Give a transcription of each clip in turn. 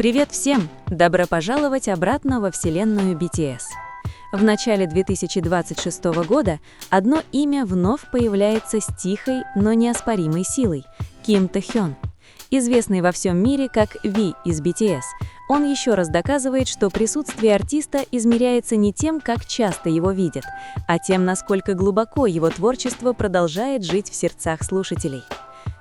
Привет всем! Добро пожаловать обратно во вселенную BTS. В начале 2026 года одно имя вновь появляется с тихой, но неоспоримой силой – Ким Тэ-хён. Известный во всем мире как V из BTS, он еще раз доказывает, что присутствие артиста измеряется не тем, как часто его видят, а тем, насколько глубоко его творчество продолжает жить в сердцах слушателей.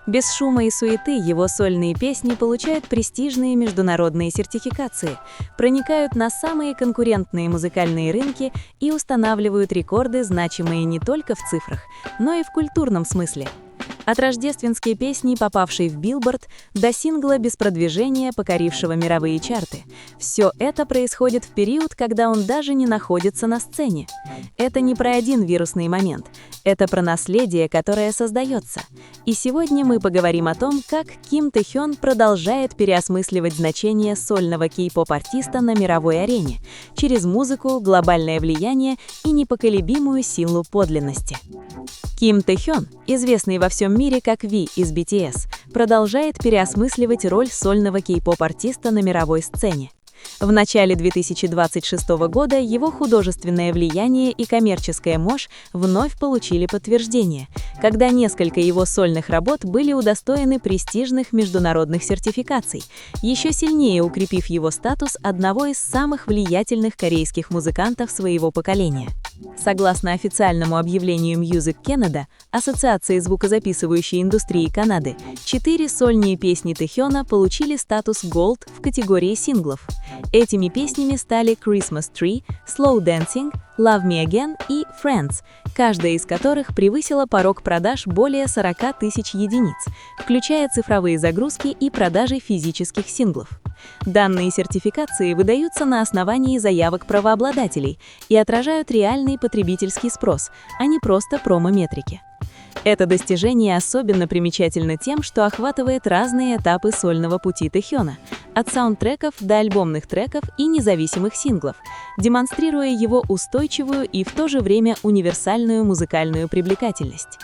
Без шума и суеты его сольные песни получают престижные международные сертификации, проникают на самые конкурентные музыкальные рынки и устанавливают рекорды, значимые не только в цифрах, но и в культурном смысле. От рождественской песни, попавшей в Billboard, до сингла без продвижения, покорившего мировые чарты. Все это происходит в период, когда он даже не находится на сцене. Это не про один вирусный момент, это про наследие, которое создается. И сегодня мы поговорим о том, как Ким Тэ-хён продолжает переосмысливать значение сольного кей-поп-артиста на мировой арене через музыку, глобальное влияние и непоколебимую силу подлинности. Ким Тэ-хён, известный во всем мире как V из BTS, продолжает переосмысливать роль сольного кей-поп-артиста на мировой сцене. В начале 2026 года его художественное влияние и коммерческая мощь вновь получили подтверждение, когда несколько его сольных работ были удостоены престижных международных сертификаций, еще сильнее укрепив его статус одного из самых влиятельных корейских музыкантов своего поколения. Согласно официальному объявлению Music Canada, Ассоциации звукозаписывающей индустрии Канады, 4 сольные песни Тэ-хёна получили статус Gold в категории синглов. Этими песнями стали Christmas Tree, Slow Dancing, Love Me Again и Friends, каждая из которых превысила порог продаж более 40 тысяч единиц, включая цифровые загрузки и продажи физических синглов. Данные сертификации выдаются на основании заявок правообладателей и отражают реальный потребительский спрос, а не просто промо-метрики. Это достижение особенно примечательно тем, что охватывает разные этапы сольного пути Тэ-хёна, от саундтреков до альбомных треков и независимых синглов, демонстрируя его устойчивую и в то же время универсальную музыкальную привлекательность.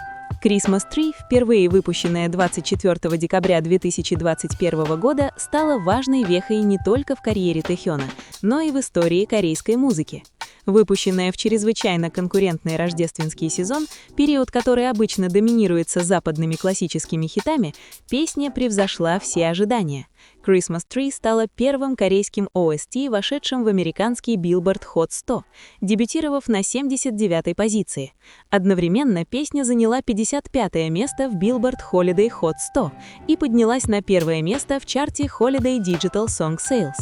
Christmas Tree, впервые выпущенная 24 декабря 2021 года, стала важной вехой не только в карьере Тэ-хёна, но и в истории корейской музыки. Выпущенная в чрезвычайно конкурентный рождественский сезон, период, который обычно доминируется западными классическими хитами, песня превзошла все ожидания. Christmas Tree стала первым корейским OST, вошедшим в американский Billboard Hot 100, дебютировав на 79-й позиции. Одновременно песня заняла 55-е место в Billboard Holiday Hot 100 и поднялась на первое место в чарте Holiday Digital Song Sales.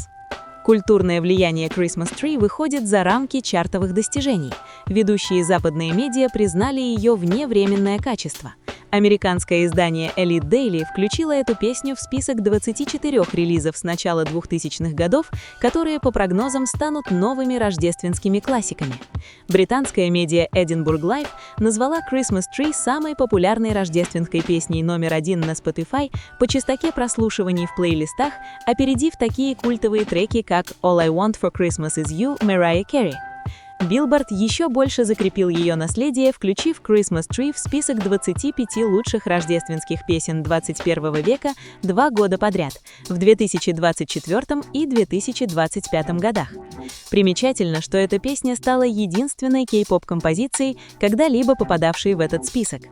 Культурное влияние Christmas Tree выходит за рамки чартовых достижений. Ведущие западные медиа признали ее вневременное качество. Американское издание Elite Daily включило эту песню в список 24 релизов с начала 2000-х годов, которые, по прогнозам, станут новыми рождественскими классиками. Британская медиа Edinburgh Live назвала Christmas Tree самой популярной рождественской песней номер 1 на Spotify по частоте прослушиваний в плейлистах, опередив такие культовые треки, как All I Want for Christmas Is You Mariah Carey. Billboard еще больше закрепил ее наследие, включив Christmas Tree в список 25 лучших рождественских песен 21 века 2 года подряд, в 2024 и 2025 годах. Примечательно, что эта песня стала единственной кей-поп-композицией, когда-либо попадавшей в этот список.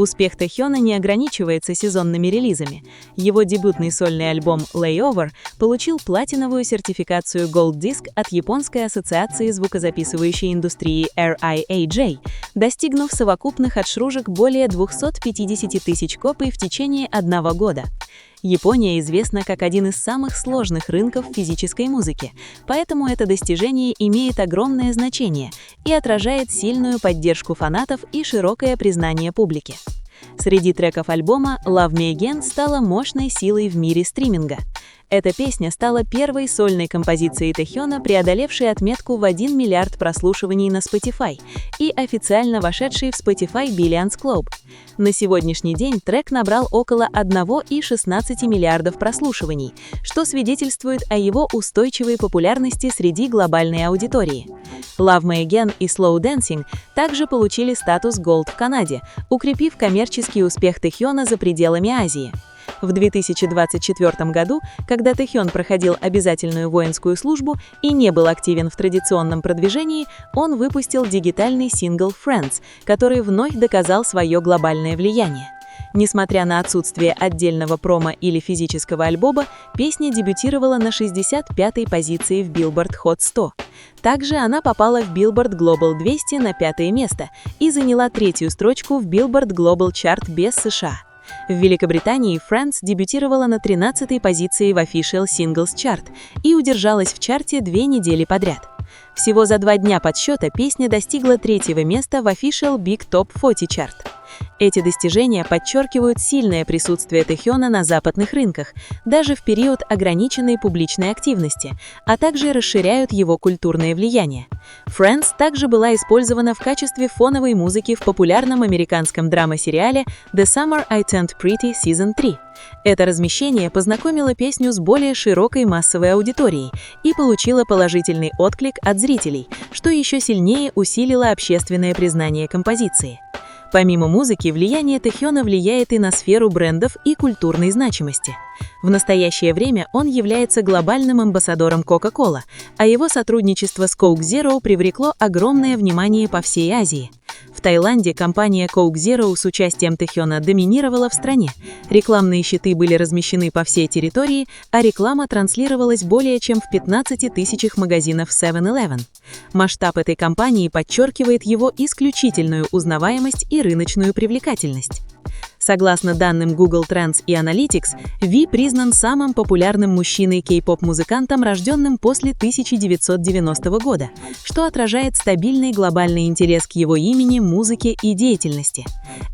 Успех Тэ-хёна не ограничивается сезонными релизами. Его дебютный сольный альбом Layover получил платиновую сертификацию Gold Disc от Японской ассоциации звукозаписывающей индустрии RIAJ, достигнув совокупных отшружек более 250 тысяч копий в течение 1 года. Япония известна как один из самых сложных рынков физической музыки, поэтому это достижение имеет огромное значение и отражает сильную поддержку фанатов и широкое признание публики. Среди треков альбома Love Me Again стала мощной силой в мире стриминга. Эта песня стала первой сольной композицией Тэ-хёна, преодолевшей отметку в 1 миллиард прослушиваний на Spotify и официально вошедшей в Spotify Billions Club. На сегодняшний день трек набрал около 1,16 миллиардов прослушиваний, что свидетельствует о его устойчивой популярности среди глобальной аудитории. Love Me Again и Slow Dancing также получили статус Gold в Канаде, укрепив коммерческий успех Тэ-хёна за пределами Азии. В 2024 году, когда Тэхён проходил обязательную воинскую службу и не был активен в традиционном продвижении, он выпустил дигитальный сингл «Friends», который вновь доказал свое глобальное влияние. Несмотря на отсутствие отдельного промо или физического альбома, песня дебютировала на 65-й позиции в Billboard Hot 100. Также она попала в Billboard Global 200 на 5-е место и заняла 3-ю строчку в Billboard Global Chart без США. В Великобритании Friends дебютировала на 13-й позиции в Official Singles Chart и удержалась в чарте 2 недели подряд. Всего за 2 дня подсчета песня достигла 3-го места в Official Big Top 40 Chart. Эти достижения подчеркивают сильное присутствие Тэхёна на западных рынках, даже в период ограниченной публичной активности, а также расширяют его культурное влияние. Friends также была использована в качестве фоновой музыки в популярном американском драма-сериале The Summer I Turned Pretty Season 3. Это размещение познакомило песню с более широкой массовой аудиторией и получило положительный отклик от зрителей, что еще сильнее усилило общественное признание композиции. Помимо музыки, влияние Тэхёна влияет и на сферу брендов и культурной значимости. В настоящее время он является глобальным амбассадором Coca-Cola, а его сотрудничество с Coke Zero привлекло огромное внимание по всей Азии. В Таиланде компания Coke Zero с участием Тэхёна доминировала в стране. Рекламные щиты были размещены по всей территории, а реклама транслировалась более чем в 15 тысячах магазинов 7-Eleven. Масштаб этой компании подчеркивает его исключительную узнаваемость и рыночную привлекательность. Согласно данным Google Trends и Analytics, Ви признан самым популярным мужчиной кей-поп-музыкантом, рожденным после 1990 года, что отражает стабильный глобальный интерес к его имени, музыке и деятельности.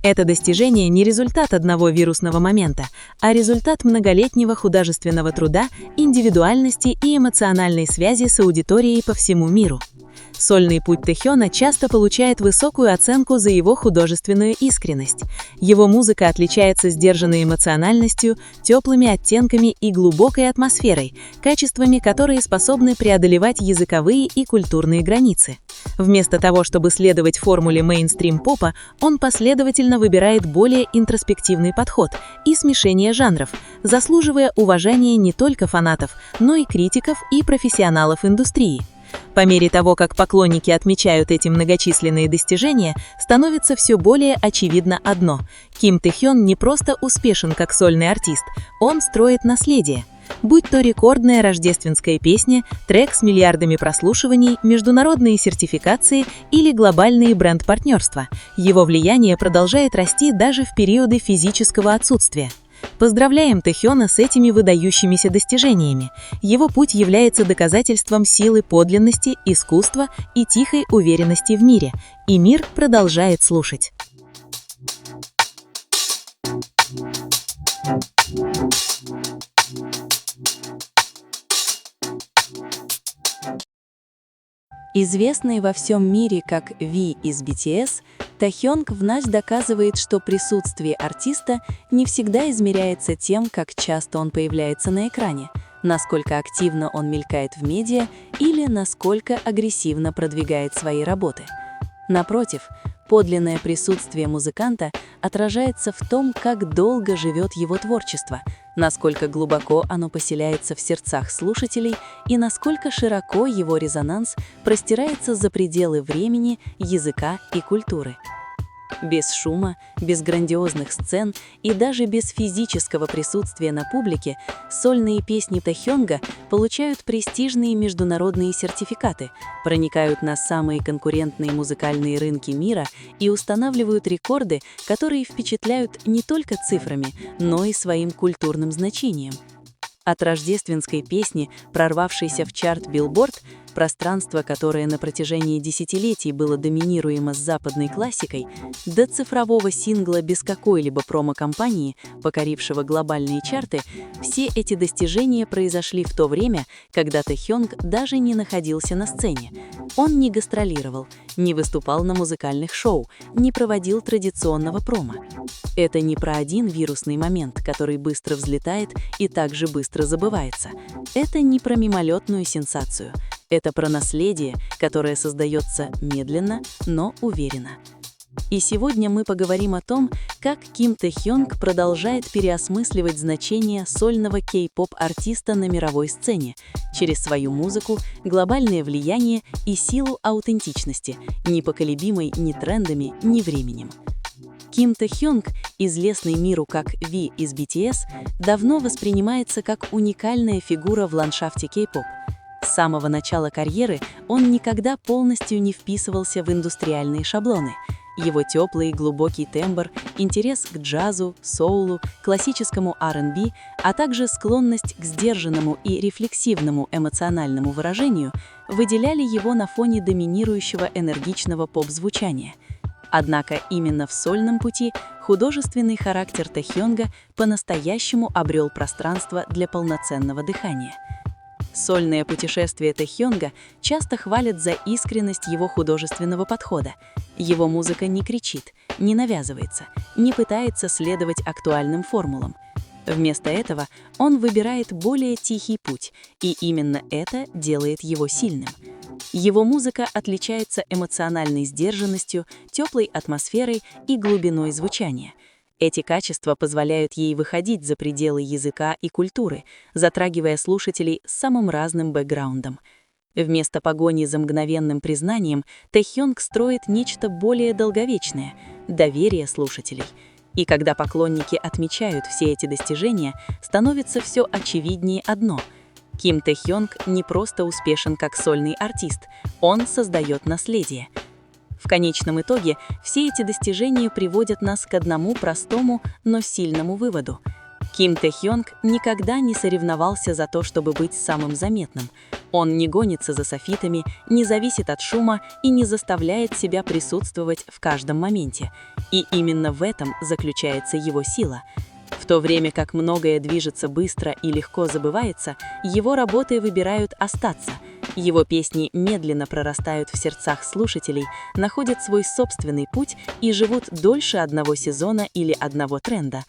Это достижение не результат одного вирусного момента, а результат многолетнего художественного труда, индивидуальности и эмоциональной связи с аудиторией по всему миру. Сольный путь Тэхёна часто получает высокую оценку за его художественную искренность. Его музыка отличается сдержанной эмоциональностью, теплыми оттенками и глубокой атмосферой, качествами, которые способны преодолевать языковые и культурные границы. Вместо того, чтобы следовать формуле мейнстрим-попа, он последовательно выбирает более интроспективный подход и смешение жанров, заслуживая уважения не только фанатов, но и критиков и профессионалов индустрии. По мере того, как поклонники отмечают эти многочисленные достижения, становится все более очевидно одно – Ким Тэхён не просто успешен как сольный артист, он строит наследие. Будь то рекордная рождественская песня, трек с миллиардами прослушиваний, международные сертификации или глобальные бренд-партнерства, его влияние продолжает расти даже в периоды физического отсутствия. Поздравляем Тэхёна с этими выдающимися достижениями. Его путь является доказательством силы подлинности, искусства и тихой уверенности в мире. И мир продолжает слушать. Известный во всем мире как Ви из BTS, Тэхён вновь доказывает, что присутствие артиста не всегда измеряется тем, как часто он появляется на экране, насколько активно он мелькает в медиа или насколько агрессивно продвигает свои работы. Напротив, подлинное присутствие музыканта отражается в том, как долго живет его творчество, насколько глубоко оно поселяется в сердцах слушателей и насколько широко его резонанс простирается за пределы времени, языка и культуры. Без шума, без грандиозных сцен и даже без физического присутствия на публике сольные песни Тэхёнга получают престижные международные сертификаты, проникают на самые конкурентные музыкальные рынки мира и устанавливают рекорды, которые впечатляют не только цифрами, но и своим культурным значением. От рождественской песни, прорвавшейся в чарт Billboard, пространство, которое на протяжении десятилетий было доминируемо с западной классикой, до цифрового сингла без какой-либо промо-кампании, покорившего глобальные чарты, все эти достижения произошли в то время, когда Тэхён даже не находился на сцене. Он не гастролировал, не выступал на музыкальных шоу, не проводил традиционного промо. Это не про один вирусный момент, который быстро взлетает и также быстро забывается. Это не про мимолетную сенсацию. Это про наследие, которое создается медленно, но уверенно. И сегодня мы поговорим о том, как Ким Тэ-хёнг продолжает переосмысливать значение сольного кей-поп-артиста на мировой сцене через свою музыку, глобальное влияние и силу аутентичности, непоколебимой ни трендами, ни временем. Ким Тэ-хёнг, известный миру как V из BTS, давно воспринимается как уникальная фигура в ландшафте кей-поп. С самого начала карьеры он никогда полностью не вписывался в индустриальные шаблоны. Его теплый и глубокий тембр, интерес к джазу, соулу, классическому R&B, а также склонность к сдержанному и рефлексивному эмоциональному выражению выделяли его на фоне доминирующего энергичного поп-звучания. Однако именно в сольном пути художественный характер Тэ-хёнга по-настоящему обрел пространство для полноценного дыхания. Сольное путешествие Тэ-хёнга часто хвалят за искренность его художественного подхода. Его музыка не кричит, не навязывается, не пытается следовать актуальным формулам. Вместо этого он выбирает более тихий путь, и именно это делает его сильным. Его музыка отличается эмоциональной сдержанностью, теплой атмосферой и глубиной звучания. Эти качества позволяют ей выходить за пределы языка и культуры, затрагивая слушателей с самым разным бэкграундом. Вместо погони за мгновенным признанием Тэ-хёнг строит нечто более долговечное — доверие слушателей. И когда поклонники отмечают все эти достижения, становится все очевиднее одно — Ким Тэ-хёнг не просто успешен как сольный артист, он создает наследие. В конечном итоге все эти достижения приводят нас к одному простому, но сильному выводу. Ким Тэ-хёнг никогда не соревновался за то, чтобы быть самым заметным. Он не гонится за софитами, не зависит от шума и не заставляет себя присутствовать в каждом моменте. И именно в этом заключается его сила. В то время как многое движется быстро и легко забывается, его работы выбирают остаться. Его песни медленно прорастают в сердцах слушателей, находят свой собственный путь и живут дольше одного сезона или одного тренда.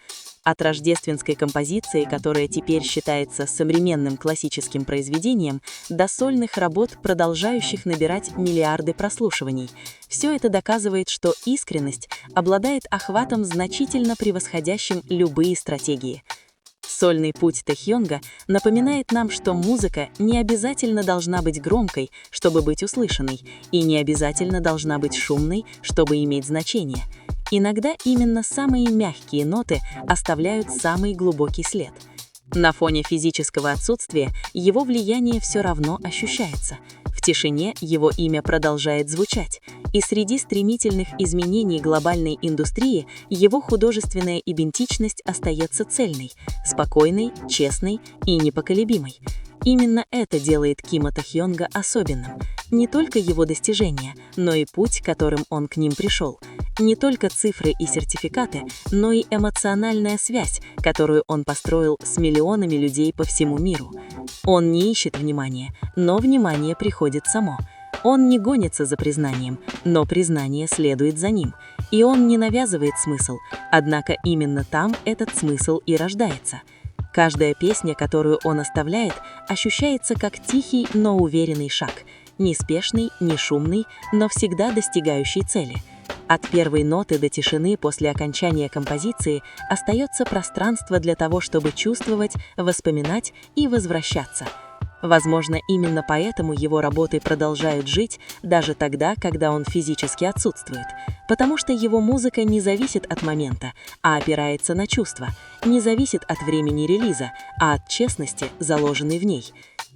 От рождественской композиции, которая теперь считается современным классическим произведением, до сольных работ, продолжающих набирать миллиарды прослушиваний. Все это доказывает, что искренность обладает охватом, значительно превосходящим любые стратегии. Сольный путь Тэ-хёнга напоминает нам, что музыка не обязательно должна быть громкой, чтобы быть услышанной, и не обязательно должна быть шумной, чтобы иметь значение. Иногда именно самые мягкие ноты оставляют самый глубокий след. На фоне физического отсутствия его влияние все равно ощущается. В тишине его имя продолжает звучать, и среди стремительных изменений глобальной индустрии его художественная идентичность остается цельной, спокойной, честной и непоколебимой. Именно это делает Кима Тэ-хёнга особенным. Не только его достижения, но и путь, которым он к ним пришел. Не только цифры и сертификаты, но и эмоциональная связь, которую он построил с миллионами людей по всему миру. Он не ищет внимания, но внимание приходит само. Он не гонится за признанием, но признание следует за ним. И он не навязывает смысл, однако именно там этот смысл и рождается. Каждая песня, которую он оставляет, ощущается как тихий, но уверенный шаг. Неспешный, не шумный, но всегда достигающий цели. От первой ноты до тишины после окончания композиции остается пространство для того, чтобы чувствовать, воспоминать и возвращаться. Возможно, именно поэтому его работы продолжают жить даже тогда, когда он физически отсутствует. Потому что его музыка не зависит от момента, а опирается на чувства, не зависит от времени релиза, а от честности, заложенной в ней.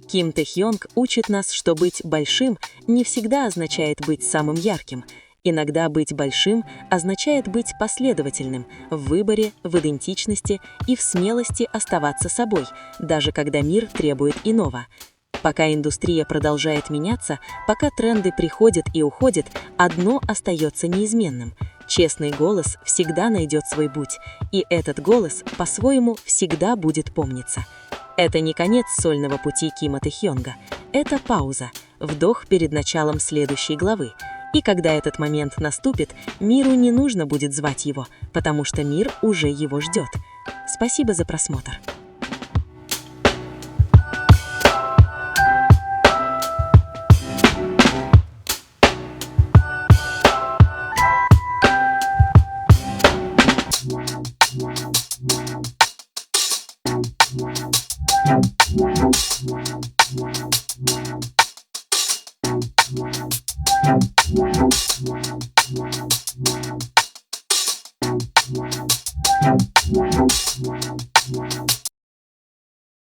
Ким Тэ-хёнг учит нас, что быть большим не всегда означает быть самым ярким. Иногда быть большим означает быть последовательным в выборе, в идентичности и в смелости оставаться собой, даже когда мир требует иного. Пока индустрия продолжает меняться, пока тренды приходят и уходят, одно остается неизменным. Честный голос всегда найдет свой путь, и этот голос по-своему всегда будет помниться. Это не конец сольного пути Кима Тэ-хёнга, это пауза, вдох перед началом следующей главы. И когда этот момент наступит, миру не нужно будет звать его, потому что мир уже его ждет. Спасибо за просмотр.